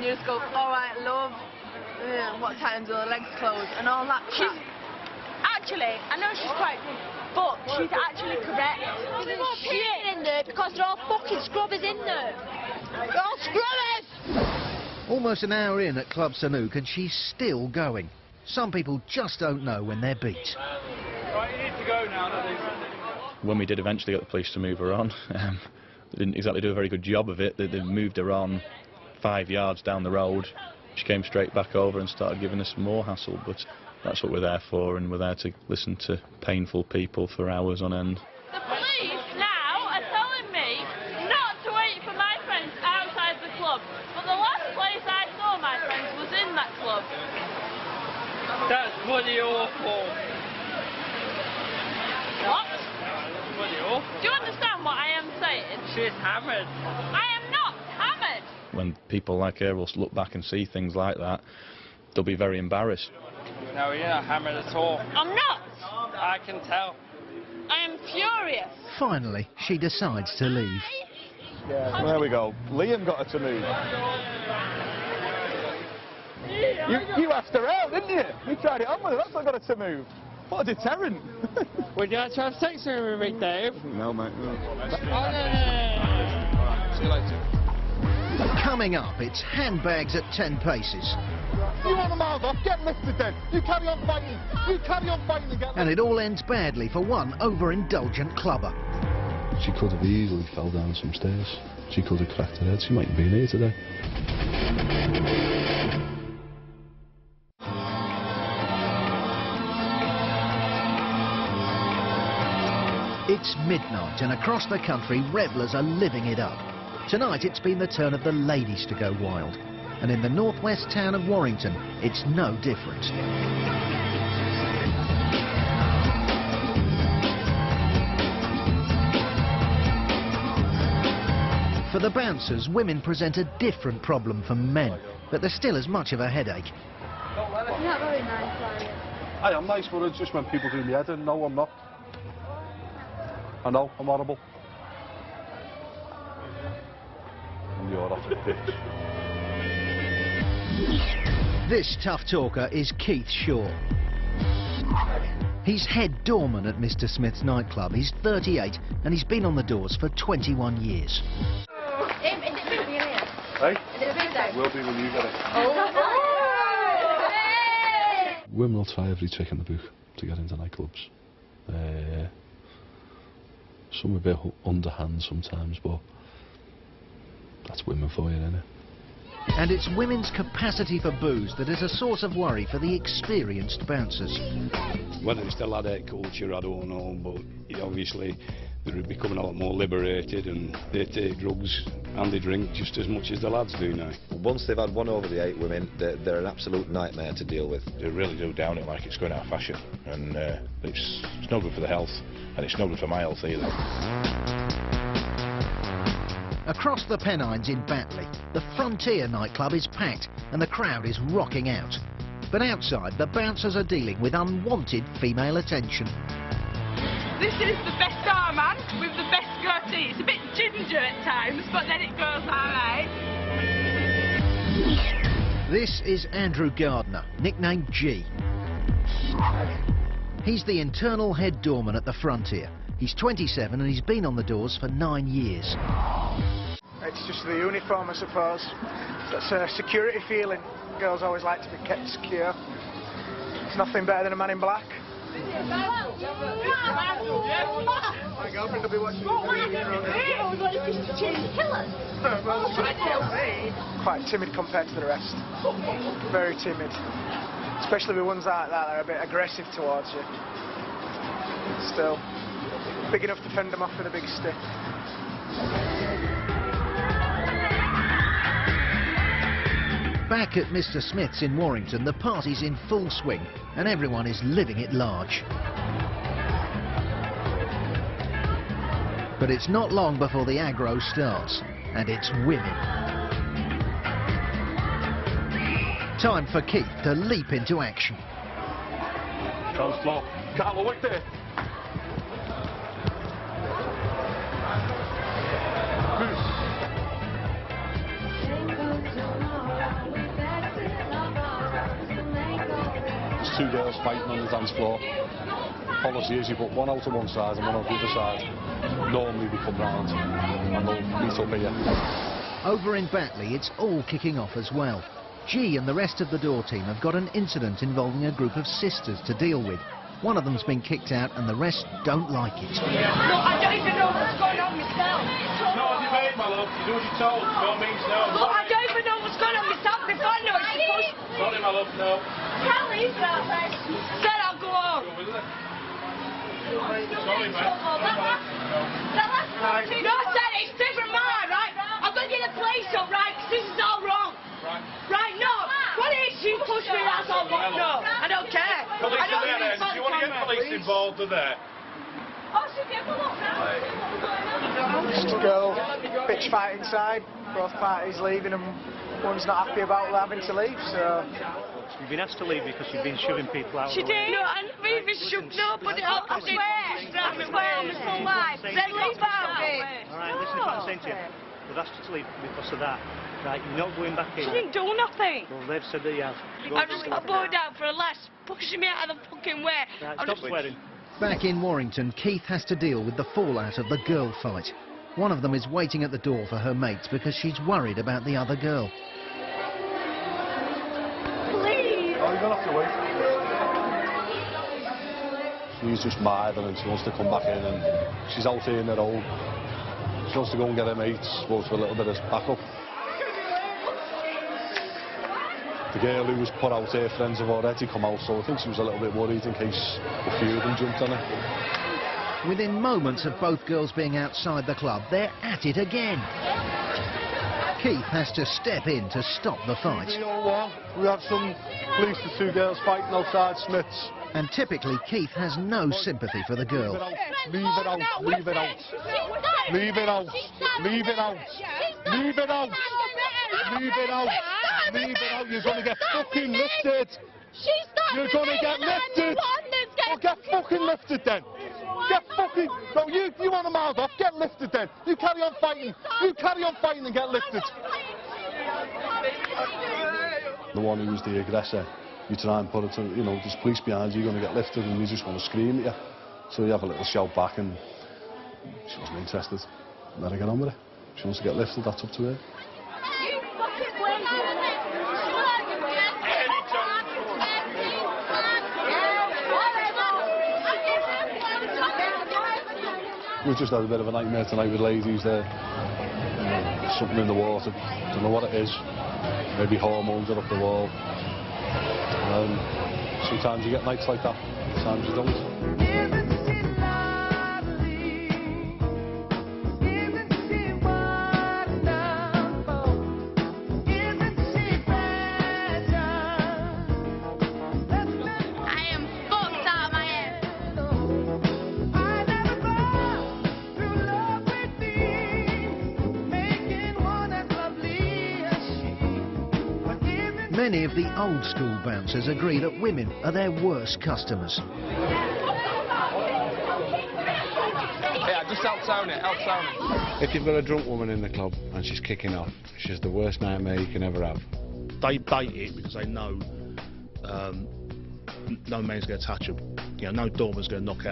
and you just go, all right, love, what time do the legs close, and all that crap. Actually, I know she's quite big, but she's actually correct. There's more people in there because they're all fucking scrubbers in there. They're all scrubbers! Almost an hour in at Club Sanook and she's still going. Some people just don't know when they're beat. Right, you need to go now. When we did eventually get the police to move her on, they didn't exactly do a very good job of it. They moved her on 5 yards down the road. She came straight back over and started giving us more hassle, but that's what we're there for, and we're there to listen to painful people for hours on end. The police now are telling me not to wait for my friends outside the club, but the last place I saw my friends was in that club. That's bloody awful. What? That's bloody awful. Do you understand what I am saying? She's hammered. I am not hammered. When people like her will look back and see things like that, they'll be very embarrassed. No, you're not hammered at all. I'm not. I can tell. I am furious. Finally, she decides to leave. Yeah, there we go. Liam got her to move. You asked her out, didn't you? You tried it on with her, that's what got her to move. What a deterrent. Would you like to have sex with me, Dave? No, mate, no. See you later. Coming up, it's handbags at 10 paces. You want the miles off? Get lifted then. You carry on fighting. You carry on fighting and get... And it all ends badly for one overindulgent clubber. She could have easily fell down some stairs. She could have cracked her head. She mightn't be here today. It's midnight and across the country revellers are living it up. Tonight it's been the turn of the ladies to go wild. And in the northwest town of Warrington, it's no different. For the bouncers, women present a different problem from men, but there's still as much of a headache. You're not very nice, are you? I am nice, but it's just when people do me head in. No, I'm not. I know, I'm horrible. And you're off the pitch. This tough talker is Keith Shaw. He's head doorman at Mr. Smith's nightclub. He's 38 and he's been on the doors for 21 years. Is it big here? Hey? Is it big day? Will be when you get it. Women will try every trick in the book to get into nightclubs. Some are a bit underhand sometimes, but that's women for you, isn't it? And it's women's capacity for booze that is a source of worry for the experienced bouncers. Whether it's the ladette culture, I don't know, but obviously they're becoming a lot more liberated and they take drugs and they drink just as much as the lads do now. Once they've had one over the 8 women, they're an absolute nightmare to deal with. They really do down it like it's going out of fashion, and it's no good for the health, and it's no good for my health either. Across the Pennines in Batley, the Frontier nightclub is packed and the crowd is rocking out. But outside, the bouncers are dealing with unwanted female attention. This is the best barman with the best goatee. It's a bit ginger at times, but then it goes alright. This is Andrew Gardner, nicknamed G. He's the internal head doorman at the Frontier. He's 27 and he's been on the doors for 9 years. It's just the uniform, I suppose. That's a security feeling. Girls always like to be kept secure. It's nothing better than a man in black. My girlfriend will be watching Quite timid compared to the rest. Very timid. Especially with ones like that, they're a bit aggressive towards you. Still, big enough to fend them off with a big stick. Back at Mr. Smith's in Warrington, the party's in full swing and everyone is living it large. But it's not long before the aggro starts, and it's women. Time for Keith to leap into action. Transport. Carlo, look there. 2 girls fighting on the dance floor, policy is you put one out on one side and one on the other side. Normally we come round and they'll meet up here. Over in Batley, it's all kicking off as well. G and the rest of the door team have got an incident involving a group of sisters to deal with. One of them's been kicked out and the rest don't like it. No, I don't even know what's going on myself. No, what you made, my love. You do what you're told. No means no. Look, I don't even know what's going on myself. If I know it's supposed to... Sorry, my love, no. Can't leave that, then. Then I'll go home. Sorry, mate. No, Dad, it's different mine, right? I'm going to get the place up, right? Because this is all wrong. Right, no. What is you push me, that's all wrong. No, I don't care. Police I don't are there, need do you want to get police involved in there? Oh, should we have a look now? Just a girl, bitch fight inside, both parties leaving and one's not happy about having to leave, so... You've been asked to leave because you've been shoving people out. She did. No, I didn't even shoved nobody out. I swear on my full life. Then leave out it. Alright, listen to what I'm saying to you. They've asked you to leave because of that. Right, you're not going back in. She didn't do nothing. Well, they've said that you have. I just got bowed down for a lass pushing me out of the fucking way. Right, stop swearing. Back in Warrington, Keith has to deal with the fallout of the girl fight. One of them is waiting at the door for her mates because she's worried about the other girl. Please. Oh, you're going to have to wait. She's just mad and she wants to come back in and she's out here in her own. She wants to go and get her mates, supposed for a little bit of backup. The girl who was put out, her friends have already come out, so I think she was a little bit worried in case a few of them jumped on her. Within moments of both girls being outside the club, they're at it again. Keith has to step in to stop the fight. We had some police and 2 girls fighting outside Smith's. And typically, Keith has no sympathy for the girl. Leave it out, leave it out. Leave it out, leave it out. Leave it out. Leave it out. Leave it out. You're going to get fucking lifted. You're going to get lifted. Oh, get fucking lifted then. Get fucking... No, you want to mouth off. Get lifted then. You carry on fighting. You carry on fighting and get lifted. The one who's the aggressor, you try and put it to, you know, there's police behind you, you're going to get lifted and you just want to scream at you. So you have a little shout back and she wasn't interested. Let her get on with it. She wants to get lifted, that's up to her. We've just had a bit of a nightmare tonight with ladies there. Something in the water, don't know what it is. Maybe hormones are up the wall. Sometimes you get nights like that, sometimes you don't. Many of the old school bouncers agree that women are their worst customers. Yeah, just out-town it, out-town it. If you've got a drunk woman in the club and she's kicking off, she's the worst nightmare you can ever have. They bait it because they know no man's going to touch them. You know, no doorman's going to knock out